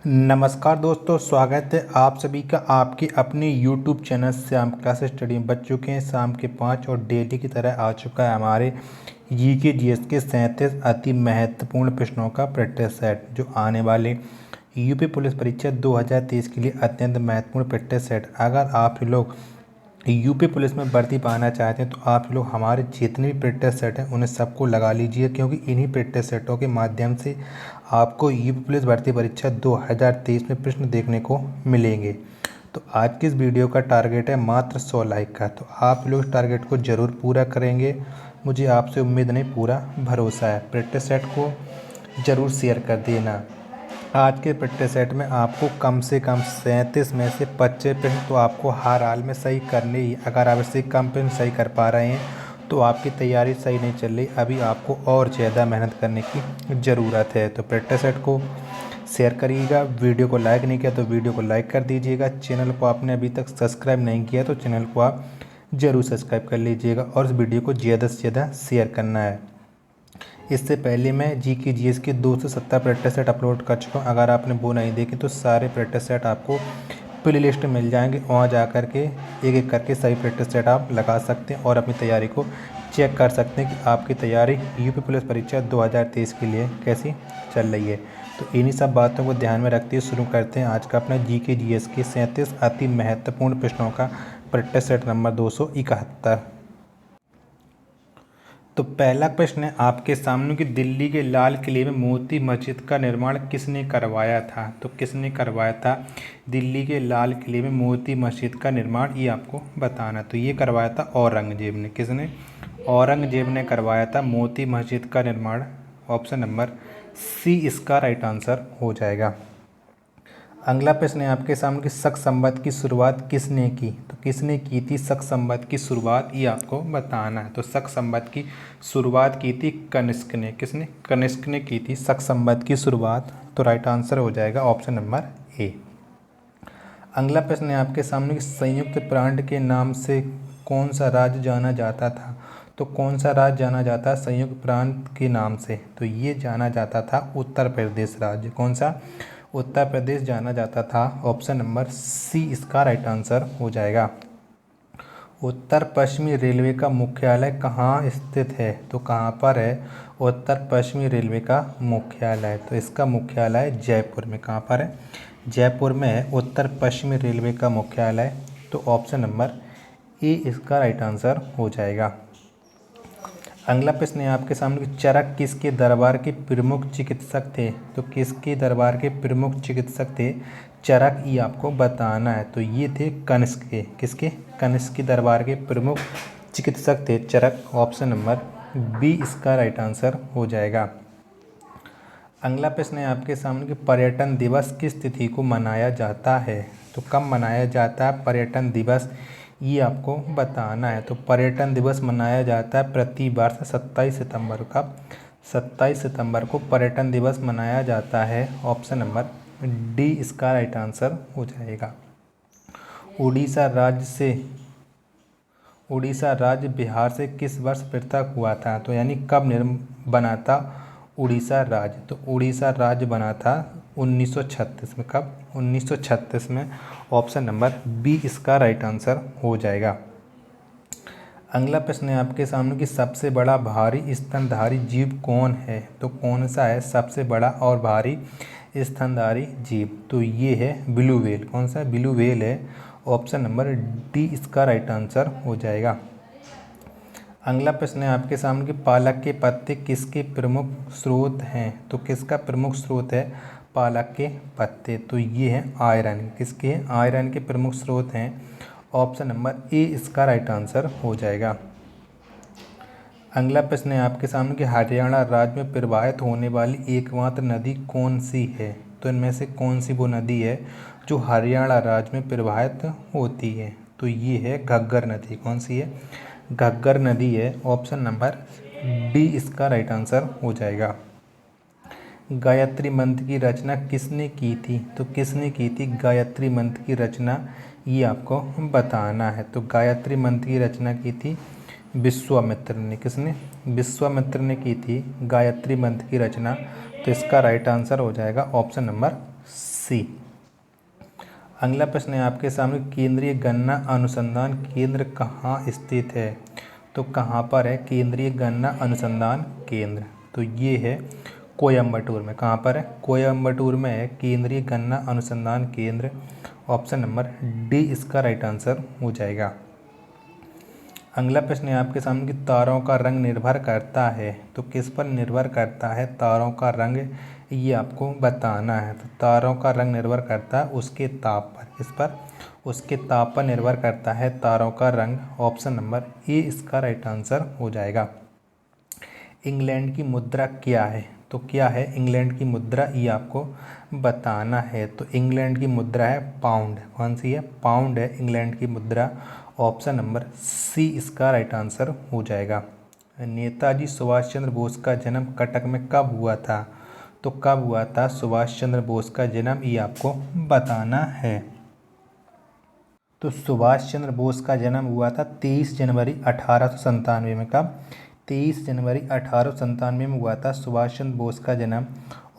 नमस्कार दोस्तों, स्वागत है आप सभी का आपके अपने YouTube channel Shyam class study में। बच चुके हैं शाम के 5 और डेली की तरह आ चुका है हमारे जीके जीएस के 37 अति महत्वपूर्ण प्रश्नों का प्रैक्टिस सेट, जो आने वाले यूपी पुलिस परीक्षा 2023 के लिए अत्यंत महत्वपूर्ण प्रैक्टिस सेट। अगर आप लोग यूपी पुलिस में भर्ती पाना चाहते हैं तो आप लोग हमारे जितने भी प्रैक्टिस सेट हैं उन्हें सबको लगा लीजिए, क्योंकि इन्हीं प्रैक्टिस सेटों के माध्यम से आपको यूपी पुलिस भर्ती परीक्षा 2023 में प्रश्न देखने को मिलेंगे। तो आज की इस वीडियो का टारगेट है मात्र 100 लाइक का, तो आप लोग इस टारगेट को ज़रूर पूरा करेंगे। मुझे आपसे उम्मीद नहीं, पूरा भरोसा है। प्रैक्टिस सेट को ज़रूर शेयर कर देना। आज के प्रैक्टिस सेट में आपको कम से कम 37 में से 25 प्रश्न तो आपको हर हाल में सही करने ही। अगर आप इससे कम प्रश्न सही कर पा रहे हैं तो आपकी तैयारी सही नहीं चल रही, अभी आपको और ज़्यादा मेहनत करने की ज़रूरत है। तो प्रैक्टिस सेट को शेयर करिएगा। वीडियो को लाइक नहीं किया तो वीडियो को लाइक कर दीजिएगा। चैनल को आपने अभी तक सब्सक्राइब नहीं किया तो चैनल को आप ज़रूर सब्सक्राइब कर लीजिएगा और इस वीडियो को ज़्यादा से ज़्यादा शेयर करना है। इससे पहले मैं जीके जीएस के 270 प्रैक्टिस सेट अपलोड कर चुका हूँ। अगर आपने वो नहीं देखे तो सारे प्रैक्टिस सेट आपको प्ले लिस्ट में मिल जाएंगे, वहाँ जा कर के एक एक करके सही प्रैक्टिस सेट आप लगा सकते हैं और अपनी तैयारी को चेक कर सकते हैं कि आपकी तैयारी यूपी पुलिस परीक्षा 2023 के लिए कैसी चल रही है। तो इन्हीं सब बातों को ध्यान में रखते हुए शुरू करते हैं आज का अपना जीके जीएस के 37 अति महत्वपूर्ण प्रश्नों का प्रैक्टिस सेट नंबर 271। तो पहला प्रश्न है आपके सामने कि दिल्ली के लाल किले में मोती मस्जिद का निर्माण किसने करवाया था। तो किसने करवाया था दिल्ली के लाल किले में मोती मस्जिद का निर्माण, ये आपको बताना। तो ये करवाया था औरंगजेब ने। किसने? औरंगजेब ने करवाया था मोती मस्जिद का निर्माण। ऑप्शन नंबर सी इसका राइट आंसर हो जाएगा। अगला प्रश्न है आपके सामने कि शक संवत की शुरुआत किसने की। तो किसने की थी शक संवत की शुरुआत, ये आपको बताना है। तो शक संवत की शुरुआत की थी कनिष्क ने। किसने? कनिष्क ने की थी शक संवत की शुरुआत। तो राइट आंसर हो जाएगा ऑप्शन नंबर ए। अगला प्रश्न है आपके सामने कि संयुक्त प्रांत के नाम से कौन सा राज्य जाना जाता था। तो कौन सा राज्य जाना जाता है संयुक्त प्रांत के नाम से? तो ये जाना जाता था उत्तर प्रदेश राज्य। कौन सा? उत्तर प्रदेश जाना जाता था। ऑप्शन नंबर सी इसका राइट आंसर हो जाएगा। उत्तर पश्चिमी रेलवे का मुख्यालय कहाँ स्थित है। तो कहाँ पर है उत्तर पश्चिमी रेलवे का मुख्यालय? तो इसका मुख्यालय जयपुर में। कहाँ पर है? जयपुर में है उत्तर पश्चिमी रेलवे का मुख्यालय। तो ऑप्शन नंबर ए इसका राइट आंसर हो जाएगा। अगला प्रश्न है आपके सामने कि चरक किसके दरबार के प्रमुख चिकित्सक थे। तो किसके दरबार के प्रमुख चिकित्सक थे चरक, ये आपको बताना है। तो ये थे कनिष्क के। किसके? कनिष्क के दरबार के प्रमुख चिकित्सक थे चरक। ऑप्शन नंबर बी इसका राइट आंसर हो जाएगा। अगला प्रश्न है आपके सामने कि पर्यटन दिवस किस तिथि को मनाया जाता है। तो कब मनाया जाता है पर्यटन दिवस, ये आपको बताना है। तो पर्यटन दिवस मनाया जाता है प्रति वर्ष 27 सितंबर का। 27 सितंबर को पर्यटन दिवस मनाया जाता है। ऑप्शन नंबर डी इसका राइट आंसर हो जाएगा। उड़ीसा राज्य बिहार से किस वर्ष पृथक हुआ था। तो यानी कब बना था उड़ीसा राज्य। तो उड़ीसा राज्य बना था 1936 में। कब? 1936 में। ऑप्शन नंबर बी इसका राइट आंसर हो जाएगा। अगला प्रश्न है आपके सामने कि सबसे बड़ा भारी स्तनधारी जीव कौन है। तो कौन सा है सबसे बड़ा और भारी स्तनधारी जीव? तो ये है ब्लू व्हेल। कौन सा? ब्लू व्हेल है। ऑप्शन नंबर डी इसका राइट आंसर हो जाएगा। अगला प्रश्न है आपके सामने कि पालक के पत्ते किसके प्रमुख स्रोत हैं। तो किसका प्रमुख स्रोत है पालक के पत्ते? तो ये हैं आयरन। किसके हैं? आयरन के प्रमुख स्रोत हैं। ऑप्शन नंबर ए इसका राइट आंसर हो जाएगा। अगला प्रश्न है आपके सामने कि हरियाणा राज्य में प्रवाहित होने वाली एकमात्र नदी कौन सी है। तो इनमें से कौन सी वो नदी है जो हरियाणा राज्य में प्रवाहित होती है? तो ये है घग्गर नदी। कौन सी है? घग्गर नदी है। ऑप्शन नंबर डी इसका राइट आंसर हो जाएगा। गायत्री मंत्र की रचना किसने की थी। तो किसने की थी गायत्री मंत्र की रचना, ये आपको बताना है। तो गायत्री मंत्र की रचना की थी विश्वामित्र ने। किसने? विश्वामित्र ने की थी गायत्री मंत्र की रचना। तो इसका राइट आंसर हो जाएगा ऑप्शन नंबर सी। अगला प्रश्न है आपके सामने, केंद्रीय गन्ना अनुसंधान केंद्र कहाँ स्थित है? तो कहाँ पर है केंद्रीय गन्ना अनुसंधान केंद्र? तो ये है कोयम्बटूर में। कहाँ पर है? कोयम्बटूर में है केंद्रीय गन्ना अनुसंधान केंद्र। ऑप्शन नंबर डी इसका राइट आंसर हो जाएगा। अगला प्रश्न है आपके सामने कि तारों का रंग निर्भर करता है, तो किस पर निर्भर करता है तारों का रंग, ये आपको बताना है। तो तारों का रंग निर्भर करता है उसके ताप पर। किस पर? उसके ताप पर निर्भर करता है तारों का रंग। ऑप्शन नंबर ए इसका राइट आंसर हो जाएगा। इंग्लैंड की मुद्रा क्या है? तो क्या है इंग्लैंड की मुद्रा, ये आपको बताना है। तो इंग्लैंड की मुद्रा है पाउंड। कौन सी है? पाउंड है इंग्लैंड की मुद्रा। ऑप्शन नंबर सी इसका राइट आंसर हो जाएगा। नेताजी सुभाष चंद्र बोस का जन्म कटक में कब हुआ था? तो कब हुआ था सुभाष चंद्र बोस का जन्म, ये आपको बताना है। तो सुभाष चंद्र बोस का जन्म हुआ था 23 जनवरी 1897 में। कब? 23 जनवरी 1897 में हुआ था सुभाष चंद्र बोस का जन्म।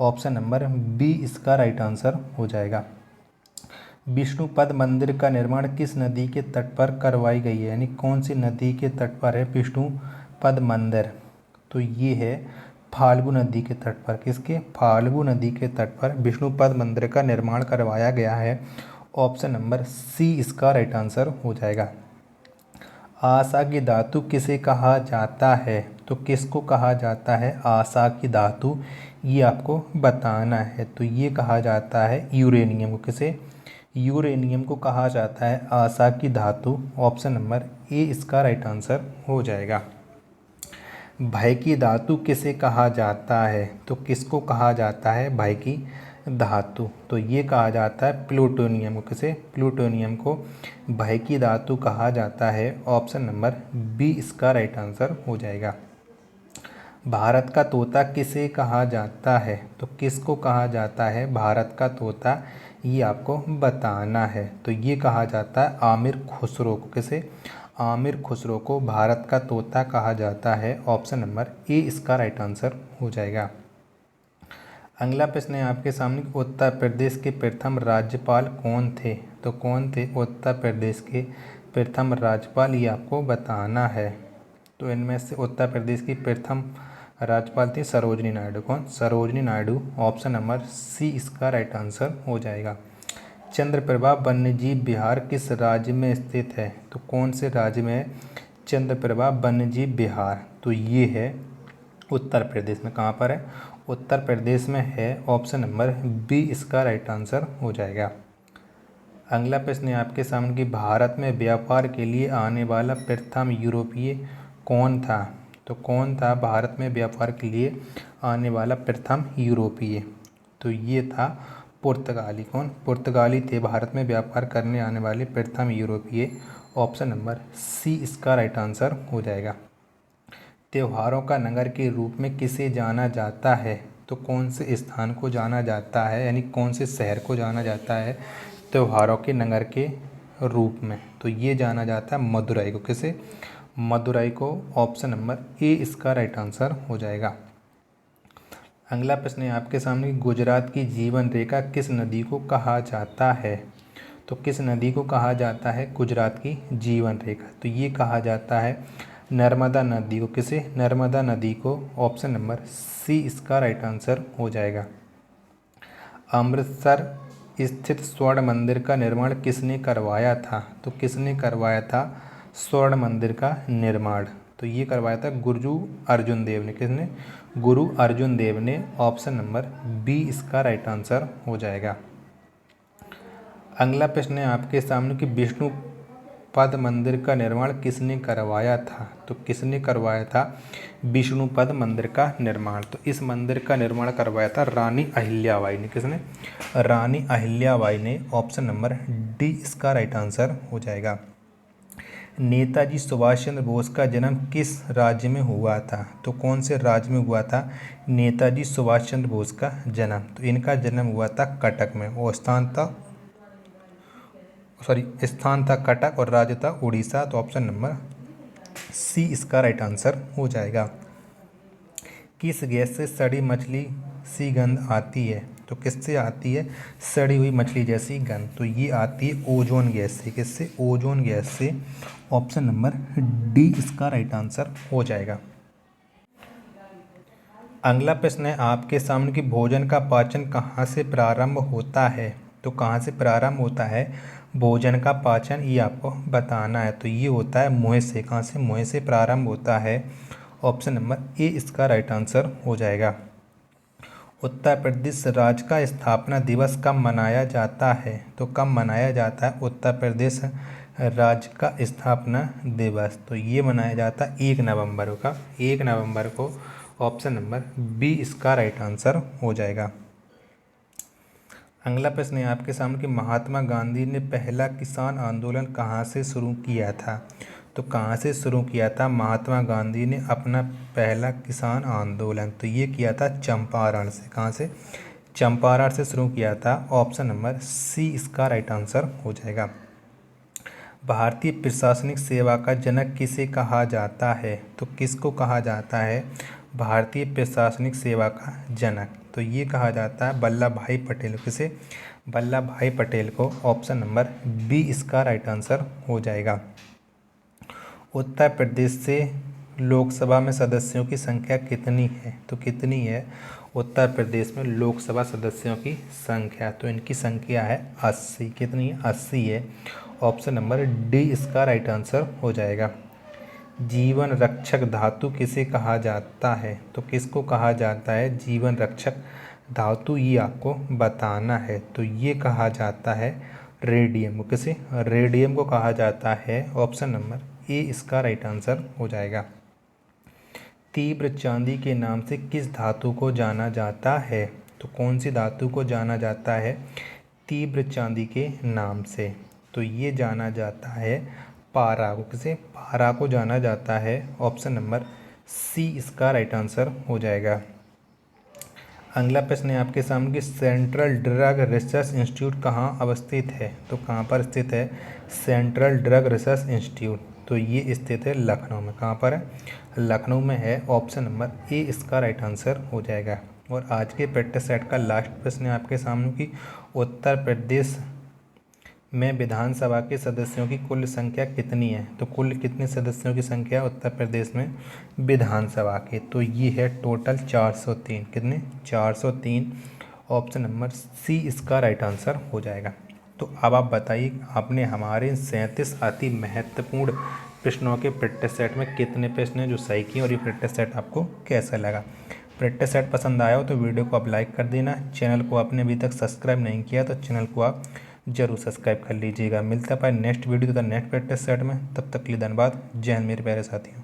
ऑप्शन नंबर बी इसका राइट आंसर हो जाएगा। विष्णुपद मंदिर का निर्माण किस नदी के तट पर करवाई गई है? यानी कौन सी नदी के तट पर है विष्णुपद मंदिर? तो ये है फाल्गु नदी के तट पर। किसके? फाल्गु नदी के तट पर विष्णुपद मंदिर का निर्माण करवाया गया है। ऑप्शन नंबर सी इसका राइट आंसर हो जाएगा। आशा की धातु किसे कहा जाता है? तो किसको कहा जाता है आशा की धातु, ये आपको बताना है। तो ये कहा जाता है यूरेनियम को। किसे? यूरेनियम को कहा जाता है आशा की धातु। ऑप्शन नंबर ए इसका राइट आंसर हो जाएगा। भय की धातु किसे कहा जाता है? तो किसको कहा जाता है भय की धातु? तो ये कहा जाता है प्लूटोनियम को। किसे? प्लूटोनियम को भय की धातु कहा जाता है। ऑप्शन नंबर बी इसका राइट आंसर हो जाएगा। भारत का तोता किसे कहा जाता है? तो किसको कहा जाता है भारत का तोता, ये आपको बताना है। तो ये कहा जाता है आमिर खुसरो को। किसे? आमिर खुसरो को भारत का तोता कहा जाता है। ऑप्शन नंबर ए इसका राइट आंसर हो जाएगा। अगला प्रश्न है आपके सामने, उत्तर प्रदेश के प्रथम राज्यपाल कौन थे? तो कौन थे उत्तर प्रदेश के प्रथम राज्यपाल, ये आपको बताना है। तो इनमें से उत्तर प्रदेश की प्रथम राज्यपाल थी सरोजनी नायडू। कौन? Sarojini Naidu. Option number C इसका राइट आंसर हो जाएगा। चंद्रप्रभा वन्यजीव विहार किस राज्य में स्थित है? तो कौन से राज्य में है चंद्रप्रभा वन्यजीव विहार? तो ये है उत्तर प्रदेश में। कहाँ पर है? उत्तर प्रदेश में है। ऑप्शन नंबर बी इसका राइट आंसर हो जाएगा। अगला प्रश्न है आपके सामने कि भारत में व्यापार के लिए आने वाला प्रथम यूरोपीय कौन था? तो कौन था भारत में व्यापार के लिए आने वाला प्रथम यूरोपीय? तो ये था पुर्तगाली। कौन? पुर्तगाली थे भारत में व्यापार करने आने वाले प्रथम यूरोपीय। ऑप्शन नंबर सी इसका राइट आंसर हो जाएगा। त्योहारों का नगर के रूप में किसे जाना जाता है? तो कौन से स्थान को जाना जाता है, यानी कौन से शहर को जाना जाता है त्योहारों के नगर के रूप में? तो ये जाना जाता है मदुरई को। किसे? मदुरई को। ऑप्शन नंबर ए इसका राइट आंसर हो जाएगा। अगला प्रश्न है आपके सामने, गुजरात की जीवन रेखा किस नदी को कहा जाता है? तो किस नदी को कहा जाता है गुजरात की जीवन रेखा? तो ये कहा जाता है नर्मदा नदी को। किसे? नर्मदा नदी को। ऑप्शन नंबर सी इसका राइट आंसर हो जाएगा। अमृतसर स्थित स्वर्ण मंदिर का निर्माण किसने करवाया था? तो किसने करवाया था स्वर्ण मंदिर का निर्माण? तो ये करवाया था गुरु अर्जुन देव ने। किसने? गुरु अर्जुन देव ने। ऑप्शन नंबर बी इसका राइट आंसर हो जाएगा। अगला प्रश्न है आपके सामने कि विष्णुपद मंदिर का निर्माण किसने करवाया था? तो किसने करवाया था विष्णुपद मंदिर का निर्माण? तो इस मंदिर का निर्माण करवाया था रानी अहिल्याबाई ने। किसने? रानी अहिल्याबाई ने। ऑप्शन नंबर डी इसका राइट आंसर हो जाएगा। नेताजी सुभाष चंद्र बोस का जन्म किस राज्य में हुआ था? तो कौन से राज्य में हुआ था नेताजी सुभाष चंद्र बोस का जन्म? तो इनका जन्म हुआ था कटक में। वो स्थान था कटक और राज्य था उड़ीसा। तो ऑप्शन नंबर सी इसका राइट आंसर हो जाएगा। किस गैस से सड़ी मछली सी गंध आती है? तो किससे आती है? सड़ी हुई मछली जैसी गंध। तो ये आती है ओजोन गैस से। किससे? ओजोन गैस से। ऑप्शन नंबर डी इसका राइट आंसर हो जाएगा। अगला प्रश्न है आपके सामने कि भोजन का पाचन कहाँ से प्रारंभ होता है? तो कहाँ से प्रारंभ होता है भोजन का पाचन, ये आपको बताना है। तो ये होता है मुंह से। कहाँ से? मुंह से प्रारंभ होता है। ऑप्शन नंबर ए इसका राइट आंसर हो जाएगा। उत्तर प्रदेश राज्य का स्थापना दिवस कब मनाया जाता है? तो कब मनाया जाता है उत्तर प्रदेश राज्य का स्थापना दिवस? तो ये मनाया जाता है 1 नवंबर का। 1 नवंबर को। ऑप्शन नंबर बी इसका राइट आंसर हो जाएगा। अगला प्रश्न है आपके सामने कि महात्मा गांधी ने पहला किसान आंदोलन कहाँ से शुरू किया था? तो कहाँ से शुरू किया था महात्मा गांधी ने अपना पहला किसान आंदोलन? तो ये किया था चंपारण से। कहाँ से? चंपारण से शुरू किया था। ऑप्शन नंबर सी इसका राइट आंसर हो जाएगा। भारतीय प्रशासनिक सेवा का जनक किसे कहा जाता है? तो किसको कहा जाता है भारतीय प्रशासनिक सेवा का जनक? तो ये कहा जाता है वल्लभ भाई पटेल। किसे? वल्लभ भाई पटेल को। ऑप्शन नंबर बी इसका राइट आंसर हो जाएगा। उत्तर प्रदेश से लोकसभा में सदस्यों की संख्या कितनी है? तो कितनी है उत्तर प्रदेश में लोकसभा सदस्यों की संख्या? तो इनकी संख्या है 80। कितनी है? 80 है। ऑप्शन नंबर डी इसका राइट आंसर हो जाएगा। जीवन रक्षक धातु किसे कहा जाता है? तो किसको कहा जाता है जीवन रक्षक धातु? ये आपको बताना है। तो ये कहा जाता है रेडियम को। किसे? रेडियम को कहा जाता है। ऑप्शन नंबर ए इसका राइट आंसर हो जाएगा। तीव्र चांदी के नाम से किस धातु को जाना जाता है? तो कौन सी धातु को जाना जाता है तीव्र चांदी के नाम से? तो ये जाना जाता है पारा को। किसे? पारा को जाना जाता है। ऑप्शन नंबर सी इसका राइट आंसर हो जाएगा। अगला प्रश्न है आपके सामने कि सेंट्रल ड्रग रिसर्च इंस्टीट्यूट कहाँ अवस्थित है? तो कहाँ पर स्थित है सेंट्रल ड्रग रिसर्च इंस्टीट्यूट? तो ये स्थित है लखनऊ में। कहाँ पर है? लखनऊ में है। ऑप्शन नंबर ए इसका राइट आंसर हो जाएगा। और आज के प्रैक्टिस सेट का लास्ट प्रश्न है आपके सामने कि उत्तर प्रदेश में विधानसभा के सदस्यों की कुल संख्या कितनी है? तो कुल कितने सदस्यों की संख्या उत्तर प्रदेश में विधानसभा की? तो ये है टोटल 403। कितने? 403। ऑप्शन नंबर सी इसका राइट आंसर हो जाएगा। तो अब आप बताइए आपने हमारे 37 अति महत्वपूर्ण प्रश्नों के प्रैक्टिस सेट में कितने प्रश्न हैं जो सही किए, और ये प्रैक्टिस सेट आपको कैसा लगा? प्रैक्टिस सेट पसंद आया हो तो वीडियो को आप लाइक कर देना। चैनल को आपने अभी तक सब्सक्राइब नहीं किया तो चैनल को आप जरूर सब्सक्राइब कर लीजिएगा। मिलता है नेक्स्ट वीडियो तथा नेक्स्ट प्रैक्टिस सेट में। तब तक के लिए धन्यवाद। जय हिंद मेरे प्यारे साथियों।